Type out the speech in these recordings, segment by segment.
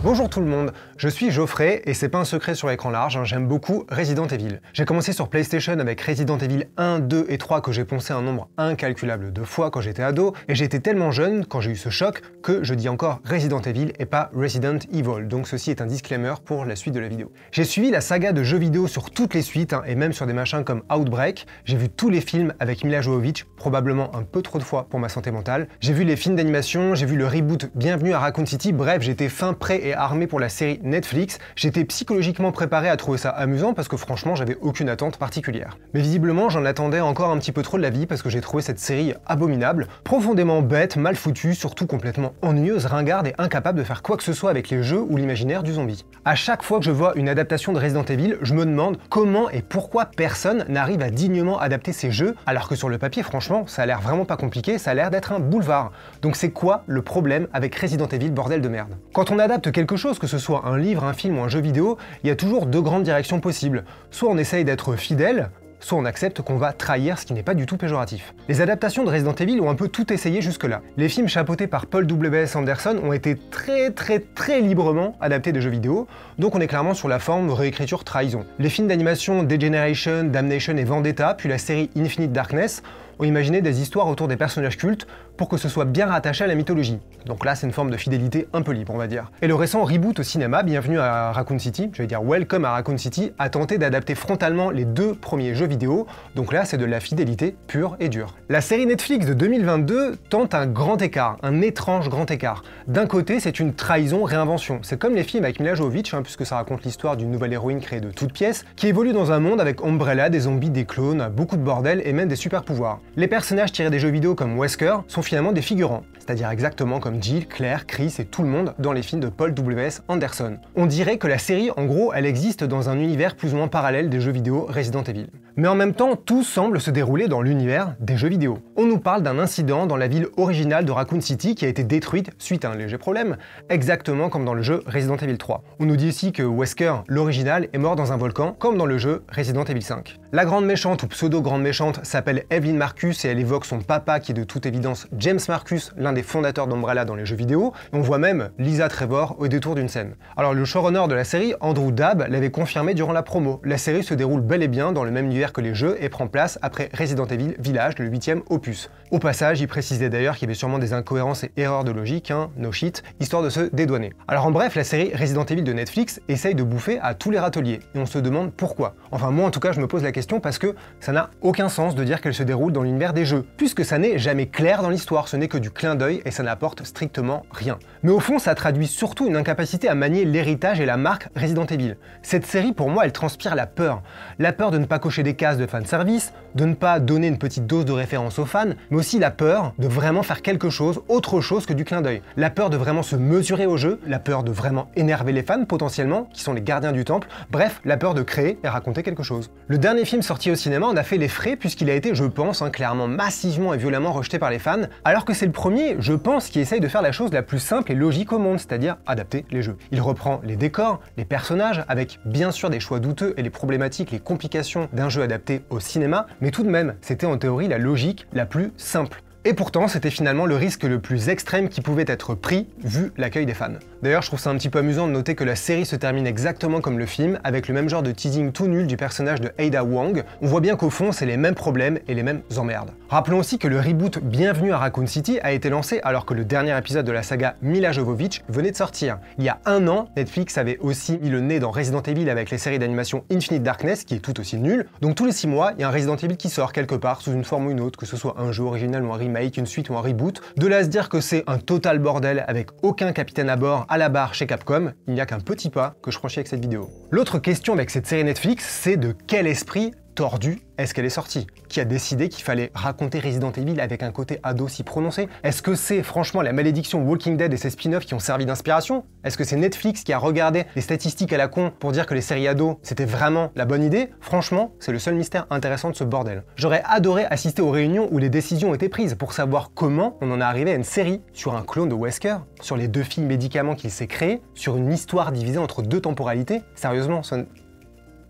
Bonjour tout le monde, je suis Geoffrey et c'est pas un secret sur l'écran large, hein, j'aime beaucoup Resident Evil. J'ai commencé sur PlayStation avec Resident Evil 1, 2 et 3 que j'ai poncé un nombre incalculable de fois quand j'étais ado, et j'étais tellement jeune quand j'ai eu ce choc que je dis encore Resident Evil et pas Resident Evil, donc ceci est un disclaimer pour la suite de la vidéo. J'ai suivi la saga de jeux vidéo sur toutes les suites, hein, et même sur des machins comme Outbreak, j'ai vu tous les films avec Milla Jovovich, probablement un peu trop de fois pour ma santé mentale, j'ai vu les films d'animation, j'ai vu le reboot Bienvenue à Raccoon City, bref j'étais fin prêt et armé pour la série Netflix, j'étais psychologiquement préparé à trouver ça amusant parce que franchement j'avais aucune attente particulière. Mais visiblement j'en attendais encore un petit peu trop de la vie parce que j'ai trouvé cette série abominable, profondément bête, mal foutue, surtout complètement ennuyeuse, ringarde et incapable de faire quoi que ce soit avec les jeux ou l'imaginaire du zombie. À chaque fois que je vois une adaptation de Resident Evil, je me demande comment et pourquoi personne n'arrive à dignement adapter ces jeux alors que sur le papier franchement ça a l'air vraiment pas compliqué, ça a l'air d'être un boulevard. Donc c'est quoi le problème avec Resident Evil, bordel de merde? Quand on adapte quelque chose, que ce soit un livre, un film ou un jeu vidéo, il y a toujours deux grandes directions possibles. Soit on essaye d'être fidèle, soit on accepte qu'on va trahir, ce qui n'est pas du tout péjoratif. Les adaptations de Resident Evil ont un peu tout essayé jusque-là. Les films chapeautés par Paul W.S. Anderson ont été très librement adaptés des jeux vidéo, donc on est clairement sur la forme réécriture trahison. Les films d'animation Degeneration, Damnation et Vendetta, puis la série Infinite Darkness, ont imaginé des histoires autour des personnages cultes pour que ce soit bien rattaché à la mythologie. Donc là, c'est une forme de fidélité un peu libre, on va dire. Et le récent reboot au cinéma, Bienvenue à Raccoon City, je vais dire Welcome à Raccoon City, a tenté d'adapter frontalement les deux premiers jeux vidéo, donc là, c'est de la fidélité pure et dure. La série Netflix de 2022 tente un grand écart, un étrange grand écart. D'un côté, c'est une trahison-réinvention. C'est comme les films avec Milla Jovovich, hein, puisque ça raconte l'histoire d'une nouvelle héroïne créée de toutes pièces, qui évolue dans un monde avec Umbrella, des zombies, des clones, beaucoup de bordel et même des super pouvoirs. Les personnages tirés des jeux vidéo comme Wesker sont finalement des figurants, c'est-à-dire exactement comme Jill, Claire, Chris et tout le monde dans les films de Paul W.S. Anderson. On dirait que la série, en gros, elle existe dans un univers plus ou moins parallèle des jeux vidéo Resident Evil. Mais en même temps, tout semble se dérouler dans l'univers des jeux vidéo. On nous parle d'un incident dans la ville originale de Raccoon City qui a été détruite suite à un léger problème, exactement comme dans le jeu Resident Evil 3. On nous dit aussi que Wesker, l'original, est mort dans un volcan, comme dans le jeu Resident Evil 5. La grande méchante ou pseudo-grande méchante s'appelle Evelyn Marcus et elle évoque son papa qui est de toute évidence James Marcus, l'un des fondateurs d'Umbrella dans les jeux vidéo, et on voit même Lisa Trevor au détour d'une scène. Alors le showrunner de la série, Andrew Dabb, l'avait confirmé durant la promo. La série se déroule bel et bien dans le même univers que les jeux et prend place après Resident Evil Village, le 8e opus. Au passage, il précisait d'ailleurs qu'il y avait sûrement des incohérences et erreurs de logique, hein, no shit, histoire de se dédouaner. Alors en bref, la série Resident Evil de Netflix essaye de bouffer à tous les râteliers, et on se demande pourquoi. Enfin moi en tout cas je me pose la question parce que ça n'a aucun sens de dire qu'elle se déroule dans l'univers des jeux, puisque ça n'est jamais clair dans l'histoire, ce n'est que du clin d'œil et ça n'apporte strictement rien. Mais au fond ça traduit surtout une incapacité à manier l'héritage et la marque Resident Evil. Cette série pour moi elle transpire la peur de ne pas cocher des cases de fanservice, de ne pas donner une petite dose de référence aux fans, mais aussi la peur de vraiment faire quelque chose, autre chose que du clin d'œil. La peur de vraiment se mesurer au jeu, la peur de vraiment énerver les fans potentiellement, qui sont les gardiens du temple, bref, la peur de créer et raconter quelque chose. Le dernier film sorti au cinéma en a fait les frais puisqu'il a été, je pense, clairement massivement et violemment rejeté par les fans, alors que c'est le premier, je pense, qui essaye de faire la chose la plus simple et logique au monde, c'est-à-dire adapter les jeux. Il reprend les décors, les personnages, avec bien sûr des choix douteux et les problématiques, les complications d'un jeu adapté au cinéma, mais tout de même, c'était en théorie la logique la plus simple. Et pourtant, c'était finalement le risque le plus extrême qui pouvait être pris, vu l'accueil des fans. D'ailleurs, je trouve ça un petit peu amusant de noter que la série se termine exactement comme le film, avec le même genre de teasing tout nul du personnage de Ada Wong. On voit bien qu'au fond, c'est les mêmes problèmes et les mêmes emmerdes. Rappelons aussi que le reboot Bienvenue à Raccoon City a été lancé alors que le dernier épisode de la saga Milla Jovovich venait de sortir. Il y a un an, Netflix avait aussi mis le nez dans Resident Evil avec les séries d'animation Infinite Darkness, qui est tout aussi nul. Donc tous les 6 mois, il y a un Resident Evil qui sort quelque part, sous une forme ou une autre, que ce soit un jeu original ou un remake, une suite ou un reboot. De là à se dire que c'est un total bordel avec aucun capitaine à bord à la barre chez Capcom, il n'y a qu'un petit pas que je franchis avec cette vidéo. L'autre question avec cette série Netflix, c'est de quel esprit tordu est-ce qu'elle est sortie? Qui a décidé qu'il fallait raconter Resident Evil avec un côté ado si prononcé? Est-ce que c'est franchement la malédiction Walking Dead et ses spin-offs qui ont servi d'inspiration? Est-ce que c'est Netflix qui a regardé les statistiques à la con pour dire que les séries ados c'était vraiment la bonne idée? Franchement, c'est le seul mystère intéressant de ce bordel. J'aurais adoré assister aux réunions où les décisions ont été prises pour savoir comment on en est arrivé à une série sur un clone de Wesker, sur les 2 filles médicaments qu'il s'est créés, sur une histoire divisée entre 2 temporalités. Sérieusement,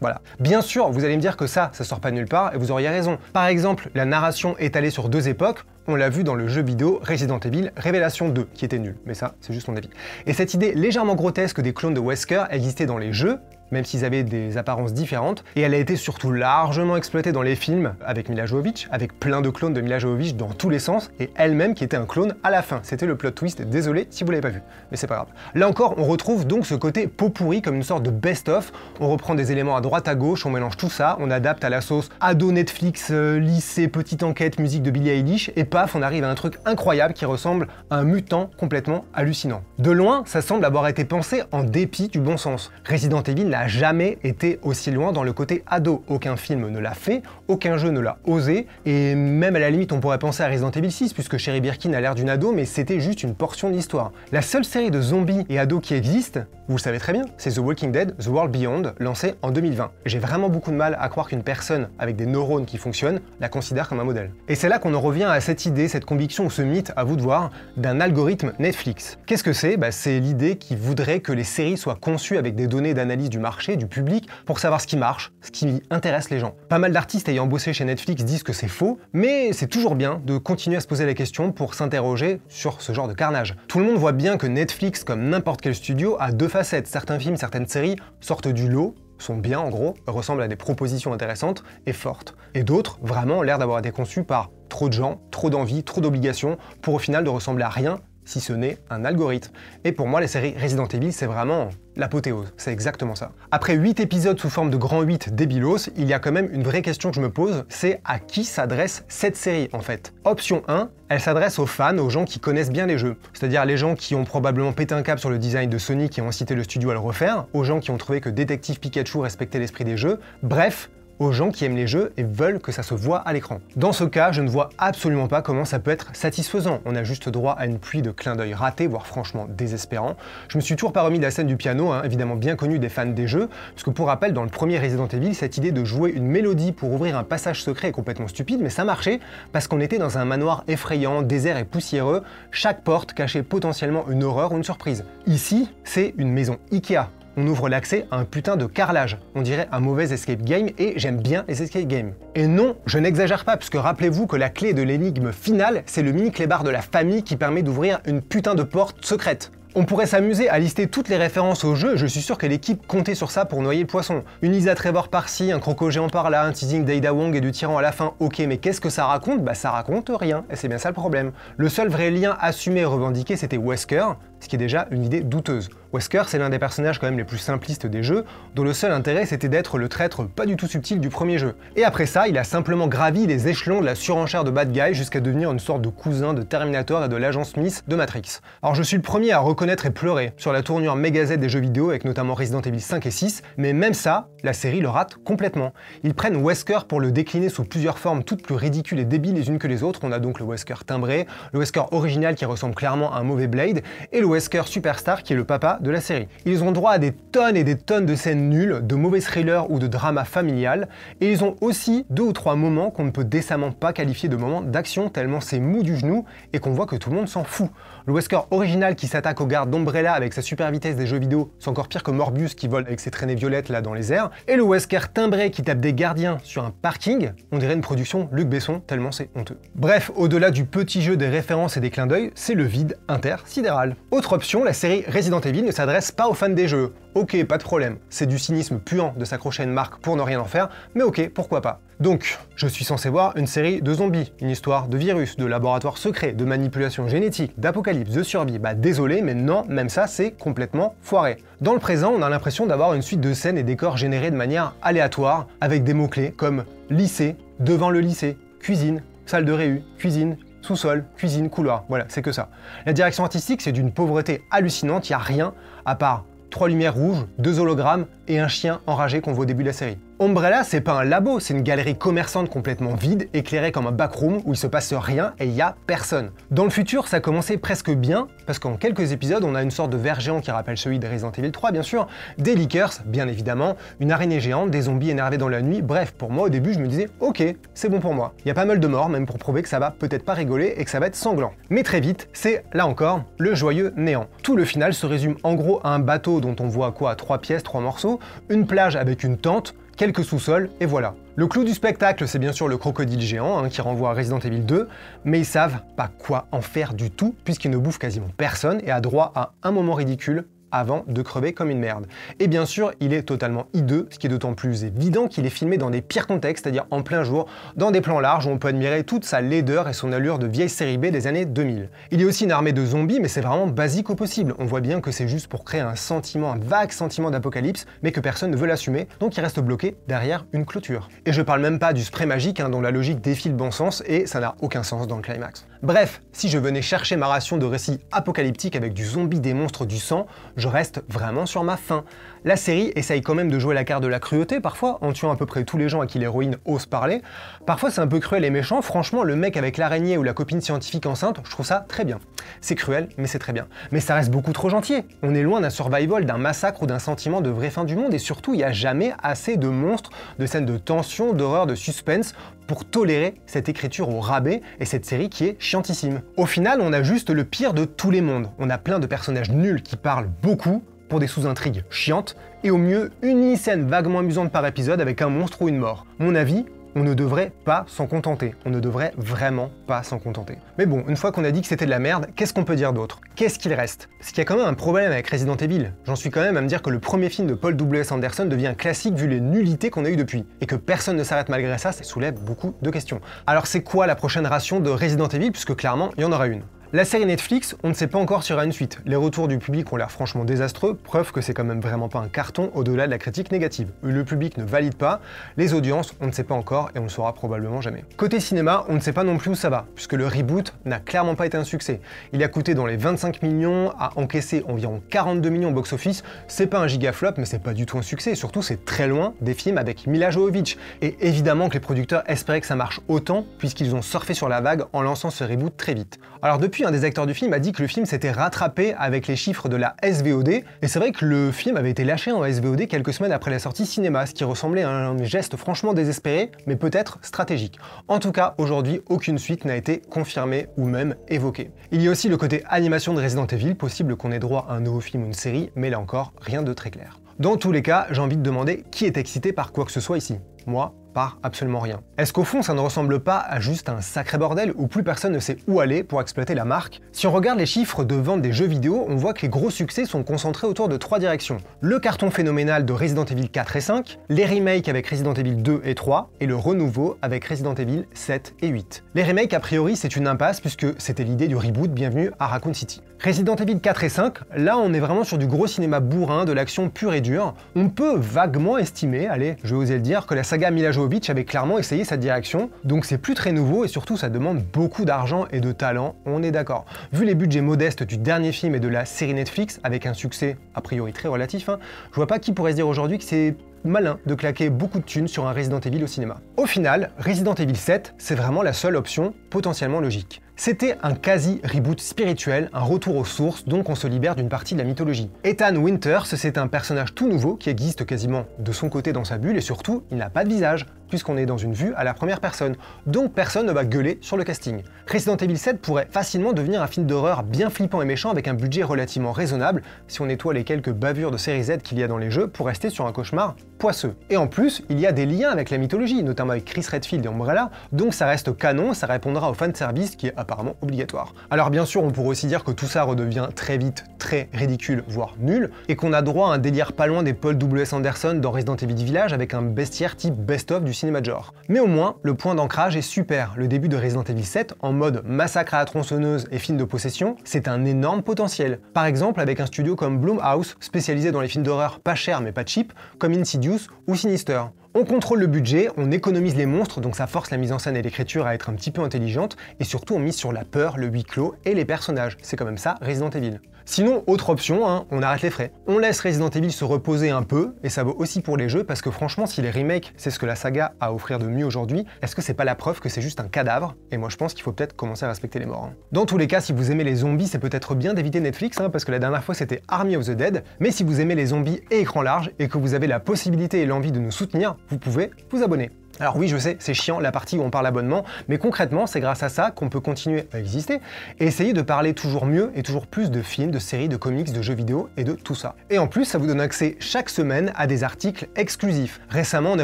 Voilà. Bien sûr, vous allez me dire que ça sort pas de nulle part, et vous auriez raison. Par exemple, la narration étalée sur 2 époques, on l'a vu dans le jeu vidéo Resident Evil Révélation 2, qui était nul, mais ça, c'est juste mon avis. Et cette idée légèrement grotesque des clones de Wesker existait dans les jeux, même s'ils avaient des apparences différentes, et elle a été surtout largement exploitée dans les films avec Milla Jovovich, avec plein de clones de Milla Jovovich dans tous les sens, et elle-même qui était un clone à la fin. C'était le plot twist, désolé si vous l'avez pas vu, mais c'est pas grave. Là encore, on retrouve donc ce côté pot pourri comme une sorte de best-of, on reprend des éléments à droite à gauche, on mélange tout ça, on adapte à la sauce ado Netflix, lycée, petite enquête, musique de Billie Eilish, et paf, on arrive à un truc incroyable qui ressemble à un mutant complètement hallucinant. De loin, ça semble avoir été pensé en dépit du bon sens. Resident Evil n'a jamais été aussi loin dans le côté ado. Aucun film ne l'a fait, aucun jeu ne l'a osé, et même à la limite on pourrait penser à Resident Evil 6, puisque Sherry Birkin a l'air d'une ado, mais c'était juste une portion de l'histoire. La seule série de zombies et ados qui existe, vous le savez très bien, c'est The Walking Dead, The World Beyond, lancé en 2020. J'ai vraiment beaucoup de mal à croire qu'une personne avec des neurones qui fonctionnent la considère comme un modèle. Et c'est là qu'on en revient à cette idée, cette conviction ou ce mythe, à vous de voir, d'un algorithme Netflix. Qu'est-ce que c'est? C'est l'idée qui voudrait que les séries soient conçues avec des données d'analyse du marché, du public, pour savoir ce qui marche, ce qui intéresse les gens. Pas mal d'artistes ayant bossé chez Netflix disent que c'est faux, mais c'est toujours bien de continuer à se poser la question pour s'interroger sur ce genre de carnage. Tout le monde voit bien que Netflix, comme n'importe quel studio, a 2 facettes. Certains films, certaines séries sortent du lot, sont bien en gros, ressemblent à des propositions intéressantes et fortes. Et d'autres, vraiment, ont l'air d'avoir été conçus par trop de gens, trop d'envie, trop d'obligations, pour au final de ressembler à rien, si ce n'est un algorithme. Et pour moi, les séries Resident Evil, c'est vraiment l'apothéose, c'est exactement ça. Après 8 épisodes sous forme de grand 8 débilos, il y a quand même une vraie question que je me pose, c'est à qui s'adresse cette série en fait? Option 1, elle s'adresse aux fans, aux gens qui connaissent bien les jeux, c'est-à-dire les gens qui ont probablement pété un câble sur le design de Sony, qui ont incité le studio à le refaire, aux gens qui ont trouvé que Détective Pikachu respectait l'esprit des jeux, bref, aux gens qui aiment les jeux et veulent que ça se voit à l'écran. Dans ce cas, je ne vois absolument pas comment ça peut être satisfaisant. On a juste droit à une pluie de clins d'œil ratés, voire franchement désespérants. Je me suis toujours pas remis de la scène du piano, évidemment bien connue des fans des jeux, parce que pour rappel, dans le premier Resident Evil, cette idée de jouer une mélodie pour ouvrir un passage secret est complètement stupide, mais ça marchait parce qu'on était dans un manoir effrayant, désert et poussiéreux, chaque porte cachait potentiellement une horreur ou une surprise. Ici, c'est une maison Ikea. On ouvre l'accès à un putain de carrelage. On dirait un mauvais escape game, et j'aime bien les escape games. Et non, je n'exagère pas, puisque rappelez-vous que la clé de l'énigme finale, c'est le mini clébard de la famille qui permet d'ouvrir une putain de porte secrète. On pourrait s'amuser à lister toutes les références au jeu, je suis sûr que l'équipe comptait sur ça pour noyer le poisson. Une Isa Trevor par-ci, un croco géant par-là, un teasing d'Ada Wong et du tyran à la fin, ok, mais qu'est-ce que ça raconte? Ça raconte rien, et c'est bien ça le problème. Le seul vrai lien assumé et revendiqué, c'était Wesker, ce qui est déjà une idée douteuse. Wesker, c'est l'un des personnages quand même les plus simplistes des jeux, dont le seul intérêt c'était d'être le traître pas du tout subtil du premier jeu. Et après ça, il a simplement gravi les échelons de la surenchère de bad guy jusqu'à devenir une sorte de cousin de Terminator et de l'agent Smith de Matrix. Alors je suis le premier à reconnaître et pleurer sur la tournure méga Z des jeux vidéo avec notamment Resident Evil 5 et 6, mais même ça, la série le rate complètement. Ils prennent Wesker pour le décliner sous plusieurs formes toutes plus ridicules et débiles les unes que les autres. On a donc le Wesker timbré, le Wesker original qui ressemble clairement à un mauvais Blade, et le Wesker Superstar qui est le papa de la série. Ils ont droit à des tonnes et des tonnes de scènes nulles, de mauvais thrillers ou de drama familial, et ils ont aussi 2 ou 3 moments qu'on ne peut décemment pas qualifier de moments d'action tellement c'est mou du genou et qu'on voit que tout le monde s'en fout. Le Wesker original qui s'attaque aux gardes d'Umbrella avec sa super vitesse des jeux vidéo, c'est encore pire que Morbius qui vole avec ses traînées violettes là dans les airs, et le Wesker timbré qui tape des gardiens sur un parking, on dirait une production Luc Besson tellement c'est honteux. Bref, au-delà du petit jeu des références et des clins d'œil, c'est le vide intersidéral. Autre option, la série Resident Evil ne s'adresse pas aux fans des jeux. Ok, pas de problème, c'est du cynisme puant de s'accrocher à une marque pour ne rien en faire, mais ok, pourquoi pas. Donc, je suis censé voir une série de zombies, une histoire de virus, de laboratoire secret, de manipulation génétique, d'apocalypse, de survie. Désolé, mais non, même ça, c'est complètement foiré. Dans le présent, on a l'impression d'avoir une suite de scènes et décors générés de manière aléatoire, avec des mots-clés comme lycée, devant le lycée, cuisine, salle de réu, cuisine, sous-sol, cuisine, couloir, voilà, c'est que ça. La direction artistique, c'est d'une pauvreté hallucinante, il n'y a rien à part 3 lumières rouges, 2 hologrammes et un chien enragé qu'on voit au début de la série. Umbrella, c'est pas un labo, c'est une galerie commerçante complètement vide, éclairée comme un backroom où il se passe rien et il y a personne. Dans le futur, ça commençait presque bien, parce qu'en quelques épisodes, on a une sorte de ver géant qui rappelle celui de Resident Evil 3, bien sûr, des leakers, bien évidemment, une araignée géante, des zombies énervés dans la nuit, bref, pour moi, au début, je me disais, ok, c'est bon pour moi. Il y a pas mal de morts, même pour prouver que ça va peut-être pas rigoler et que ça va être sanglant. Mais très vite, c'est, là encore, le joyeux néant. Tout le final se résume en gros à un bateau dont on voit quoi, 3 pièces, 3 morceaux, une plage avec une tente, quelques sous-sols, et voilà. Le clou du spectacle, c'est bien sûr le crocodile géant, qui renvoie à Resident Evil 2, mais ils savent pas quoi en faire du tout, puisqu'ils ne bouffent quasiment personne et a droit à un moment ridicule avant de crever comme une merde. Et bien sûr, il est totalement hideux, ce qui est d'autant plus évident qu'il est filmé dans des pires contextes, c'est-à-dire en plein jour, dans des plans larges où on peut admirer toute sa laideur et son allure de vieille série B des années 2000. Il y a aussi une armée de zombies, mais c'est vraiment basique au possible. On voit bien que c'est juste pour créer un sentiment, un vague sentiment d'apocalypse, mais que personne ne veut l'assumer, donc il reste bloqué derrière une clôture. Et je parle même pas du spray magique, dont la logique défie le bon sens, et ça n'a aucun sens dans le climax. Bref, si je venais chercher ma ration de récits apocalyptiques avec du zombie, des monstres, du sang, je reste vraiment sur ma faim. La série essaye quand même de jouer la carte de la cruauté parfois, en tuant à peu près tous les gens à qui l'héroïne ose parler. Parfois c'est un peu cruel et méchant, franchement le mec avec l'araignée ou la copine scientifique enceinte, je trouve ça très bien. C'est cruel, mais c'est très bien. Mais ça reste beaucoup trop gentil. On est loin d'un survival, d'un massacre ou d'un sentiment de vraie fin du monde, et surtout il n'y a jamais assez de monstres, de scènes de tension, d'horreur, de suspense pour tolérer cette écriture au rabais et cette série qui est chiantissime. Au final, on a juste le pire de tous les mondes. On a plein de personnages nuls qui parlent beaucoup, pour des sous-intrigues chiantes, et au mieux, une mini-scène vaguement amusante par épisode avec un monstre ou une mort. Mon avis, on ne devrait pas s'en contenter. On ne devrait vraiment pas s'en contenter. Mais bon, une fois qu'on a dit que c'était de la merde, qu'est-ce qu'on peut dire d'autre? Qu'est-ce qu'il reste? Parce qu'il y a quand même un problème avec Resident Evil. J'en suis quand même à me dire que le premier film de Paul W.S. Anderson devient un classique vu les nullités qu'on a eues depuis. Et que personne ne s'arrête malgré ça, ça soulève beaucoup de questions. Alors c'est quoi la prochaine ration de Resident Evil? Puisque clairement, il y en aura une. La série Netflix, on ne sait pas encore s'il y aura une suite. Les retours du public ont l'air franchement désastreux, preuve que c'est quand même vraiment pas un carton au-delà de la critique négative. Le public ne valide pas, les audiences, on ne sait pas encore et on ne le saura probablement jamais. Côté cinéma, on ne sait pas non plus où ça va, puisque le reboot n'a clairement pas été un succès. Il a coûté dans les 25 millions, a encaissé environ 42 millions au box-office, c'est pas un gigaflop, mais c'est pas du tout un succès, et surtout c'est très loin des films avec Mila Jovovich. Et évidemment que les producteurs espéraient que ça marche autant, puisqu'ils ont surfé sur la vague en lançant ce reboot très vite. Alors depuis, un des acteurs du film a dit que le film s'était rattrapé avec les chiffres de la SVOD, et c'est vrai que le film avait été lâché en SVOD quelques semaines après la sortie cinéma, ce qui ressemblait à un geste franchement désespéré, mais peut-être stratégique. En tout cas, aujourd'hui, aucune suite n'a été confirmée ou même évoquée. Il y a aussi le côté animation de Resident Evil, possible qu'on ait droit à un nouveau film ou une série, mais là encore, rien de très clair. Dans tous les cas, j'ai envie de demander qui est excité par quoi que ce soit ici. Moi, par absolument rien. Est-ce qu'au fond ça ne ressemble pas à juste un sacré bordel où plus personne ne sait où aller pour exploiter la marque? Si on regarde les chiffres de vente des jeux vidéo, on voit que les gros succès sont concentrés autour de 3 directions. Le carton phénoménal de Resident Evil 4 et 5, les remakes avec Resident Evil 2 et 3, et le renouveau avec Resident Evil 7 et 8. Les remakes a priori c'est une impasse puisque c'était l'idée du reboot Bienvenue à Raccoon City. Resident Evil 4 et 5, là on est vraiment sur du gros cinéma bourrin, de l'action pure et dure. On peut vaguement estimer, allez, je vais oser le dire, que la saga Mila Jovovich avait clairement essayé cette direction, donc c'est plus très nouveau et surtout ça demande beaucoup d'argent et de talent, on est d'accord. Vu les budgets modestes du dernier film et de la série Netflix, avec un succès a priori très relatif, je vois pas qui pourrait se dire aujourd'hui que c'est malin de claquer beaucoup de thunes sur un Resident Evil au cinéma. Au final, Resident Evil 7, c'est vraiment la seule option potentiellement logique. C'était un quasi-reboot spirituel, un retour aux sources, donc on se libère d'une partie de la mythologie. Ethan Winters, c'est un personnage tout nouveau qui existe quasiment de son côté dans sa bulle et surtout, il n'a pas de visage, puisqu'on est dans une vue à la première personne, donc personne ne va gueuler sur le casting. Resident Evil 7 pourrait facilement devenir un film d'horreur bien flippant et méchant avec un budget relativement raisonnable, si on nettoie les quelques bavures de série Z qu'il y a dans les jeux pour rester sur un cauchemar poisseux. Et en plus, il y a des liens avec la mythologie, notamment avec Chris Redfield et Umbrella, donc ça reste canon, ça répondra au fanservice qui est apparemment obligatoire. Alors bien sûr, on pourrait aussi dire que tout ça redevient très vite très ridicule, voire nul, et qu'on a droit à un délire pas loin des Paul W.S. Anderson dans Resident Evil Village avec un bestiaire type best-of du cinéma de genre. Mais au moins, le point d'ancrage est super. Le début de Resident Evil 7, en mode massacre à la tronçonneuse et film de possession, c'est un énorme potentiel. Par exemple, avec un studio comme Blumhouse, spécialisé dans les films d'horreur pas chers mais pas cheap, comme Insidious ou Sinister. On contrôle le budget, on économise les monstres, donc ça force la mise en scène et l'écriture à être un petit peu intelligente, et surtout on mise sur la peur, le huis clos et les personnages. C'est quand même ça Resident Evil. Sinon, autre option, on arrête les frais. On laisse Resident Evil se reposer un peu, et ça vaut aussi pour les jeux, parce que franchement, si les remakes, c'est ce que la saga a à offrir de mieux aujourd'hui, est-ce que c'est pas la preuve que c'est juste un cadavre? Et moi je pense qu'il faut peut-être commencer à respecter les morts. Dans tous les cas, si vous aimez les zombies, c'est peut-être bien d'éviter Netflix, parce que la dernière fois c'était Army of the Dead, mais si vous aimez les zombies et écran large, et que vous avez la possibilité et l'envie de nous soutenir, vous pouvez vous abonner. Alors oui, je sais, c'est chiant la partie où on parle abonnement, mais concrètement, c'est grâce à ça qu'on peut continuer à exister et essayer de parler toujours mieux et toujours plus de films, de séries, de comics, de jeux vidéo et de tout ça. Et en plus, ça vous donne accès chaque semaine à des articles exclusifs. Récemment, on est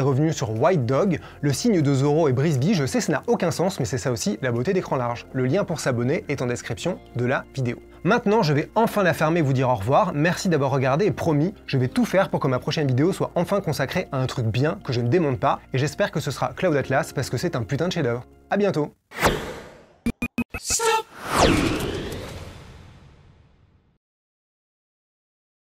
revenu sur White Dog, le signe de Zorro et Brisby. Je sais, ça n'a aucun sens, mais c'est ça aussi la beauté d'Écran Large. Le lien pour s'abonner est en description de la vidéo. Maintenant, je vais enfin la fermer et vous dire au revoir. Merci d'avoir regardé et promis, je vais tout faire pour que ma prochaine vidéo soit enfin consacrée à un truc bien que je ne démonte pas. Et j'espère que ce sera Cloud Atlas parce que c'est un putain de chef-d'œuvre. À bientôt.